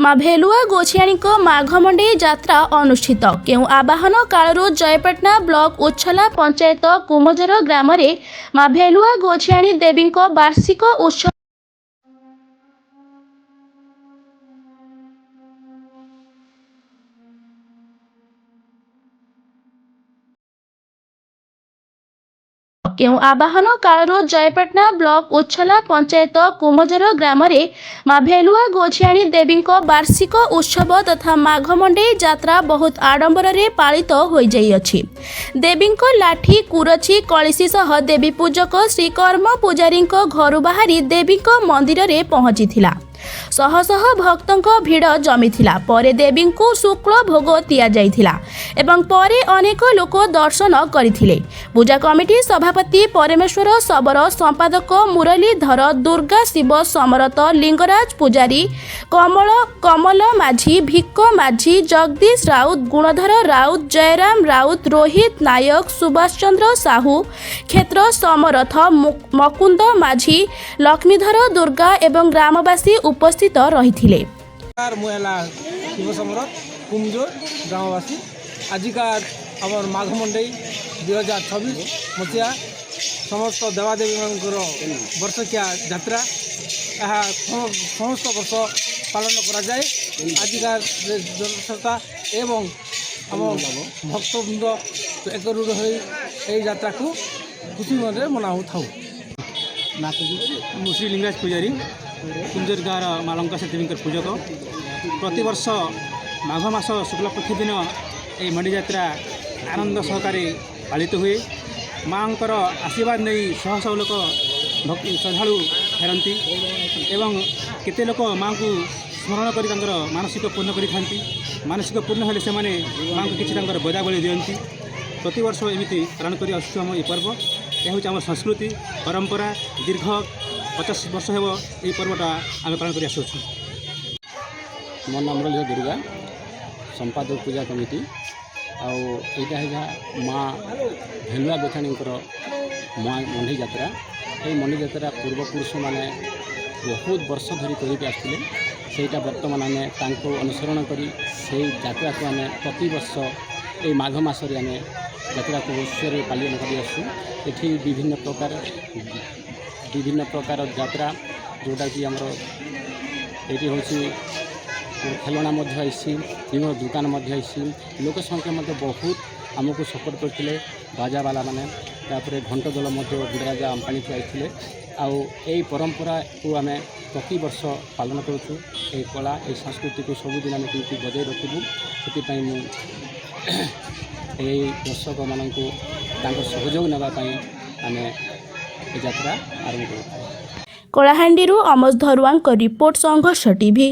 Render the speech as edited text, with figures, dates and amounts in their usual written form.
माँ भेलुआ गोछियाणी माघमंडी यात्रा अनुष्ठित केउ आवाहन कालरू जयपाटना ब्लॉक उच्छला पंचायत कुमजर ग्राम में माँ भेलुआ गोछियाणी देवी वार्षिक उत्सव केउ आवाहन कालरू जयपाटना ब्लॉक उच्छला पंचायत कुमजर ग्राम में माँ भेलुआ गोछियाणी देवी वार्षिक उत्सव तथा माघमंडी यात्रा बहुत आडंबर रे पालित हो जाइए। देवी लाठी कुरछी कलिसी सह देवी पूजक श्रीकर्म पुजारी घर बाहरी देवी मंदिर में पहुंची शह शह भक्तों भिड़ जमीथिला परे देवी को शुक्ल भोग दिया जाइथिला एवं परे अनेक लोक दर्शन करथिले। पूजा कमिटी सभापति परमेश्वर शबर संपादक मुरलीधर दुर्गा शिव समरत लिंगराज पुजारी कमल माझी भिक्क माझी जगदीश राउत गुणधर राउत जयराम राउत रोहित नायक सुभाष चंद्र साहू क्षेत्र समरथ मकुंद माझी लक्ष्मीधर दुर्गा एवं ग्रामवासी उपस्थित रही शिव समरथ कुमजोर ग्रामवासी आजिकार आम माघमंडी 2026 मसीहा समस्त देवादेवी वर्षकिया यात्रा यह समस्त वर्ष पालन कराए। आजिकार जनसत्ता एवं आम भक्तवृंद एकरूढ़ हो यात्रा को खुशी मन मनाऊ था। श्री लिंगराज पुजारी कुंजर गाँव मालंका देवी पूजक प्रतिवर्ष माघ मास शुक्ल पक्ष दिन ये मंडी यात्रा आनंद सहकारे पालित हुए। माँ आशीर्वाद नहीं शह शह लोक श्रद्धालु फेरती एवं केते लोक माँ को स्मरण कर मानसिक पूर्ण करी मानसिक पूर्ण हेले से माँ को किसी बजाबली दिखती। प्रतिवर्ष एमती पालन कर आम ये पर्व यह हूँ आम संस्कृति परंपरा दीर्घ 50 वर्ष हो ये पर्वटा आम पालन कर आसुँ। मो नाम मुरलीधर दुर्गा संपादक पूजा कमिटी आईटा है माँ भेलुआ गोछाणी माँ मंडी यात्रा। ये मंडी यात्रा पूर्वपुरुष मैंने बहुत वर्ष धरी करके आसते सेटा बर्तमान आम अनुसरण कर यात्रा को आम प्रति वर्ष ये माघ मसरे आम यात्रा को उत्सव पालन कर आसुँ। ये विभिन्न प्रकार यात्रा जोटा कि आमर ये हूँ खेलना आसी विभिन्न दुकान आई लोक संख्या बहुत आमको सपोर्ट करते बाजावाला मैंने घंट दल गुड़राजा आमपानी आते आई परंपरा को आम प्रति वर्ष पालन करूँ। ये कला ये संस्कृति को सबुदिन आम कमी बजाय रखू से दर्शक मानक सहयोग नापी आम यात्रा आरंभ करूँ। कलाहांडी अमोज धरुआं रिपोर्ट संघर्ष टीवी।